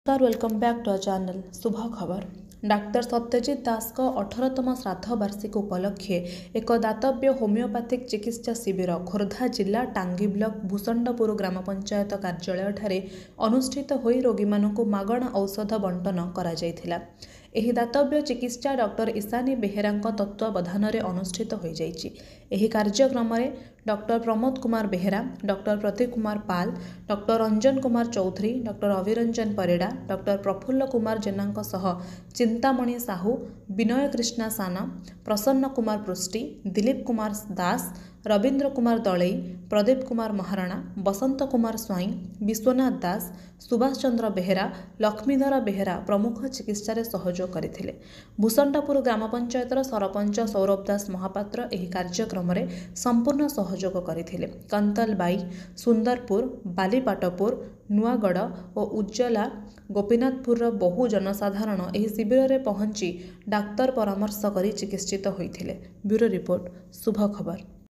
नमस्कार, welcome back to our channel Shubh Khabar. डाक्तर सत्यजित दास को 18तम श्राद्ध वार्षिक उपलक्षे एक दातव्य होमिओपैथिक चिकित्सा शिविर खोर्धा जिला टांगी ब्लॉक भूषंडपुर ग्राम पंचायत कार्यालय ठारे अनुष्ठित होई रोगी मानकु मागणा औषध बंटन करा जायथिला। एही दातव्य चिकित्सा डॉक्टर ईशानी बेहेरा तत्वावधान में अनुष्ठित हो जाइछि। एही कार्यक्रम में doctor Pramod Kumar Behera, doctor Pratik Kumar Pal, doctor Ranjan Kumar Chowdhury, doctor Abhiranjan Parida, doctor Prafulla Kumar Jena सह चिंतामणि साहू, विनय कृष्णा साना, प्रसन्न कुमार पृष्टि, दिलीप कुमार दास, रवींद्र कुमार दलई, प्रदीप कुमार महाराणा, बसंत कुमार स्वाई, विश्वनाथ दास, सुभाष चंद्र बेहेरा, लक्ष्मीधर बेहेरा प्रमुख चिकित्सा सहयोग करथिले। भूषंडपुर ग्राम पंचायत सरपंच सौरभ दास महापात्र एही कार्यक्रम में संपूर्ण सहयोग करथिले। कंतलबाई, सुंदरपुर, बालीपाटपुर, नुआगढ़ और उज्जला गोपीनाथपुर बहु जनसाधारण एही शिविर में पहुंची डाक्तर परामर्श करी चिकित्सित होइथिले। ब्यूरो रिपोर्ट शुभ खबर।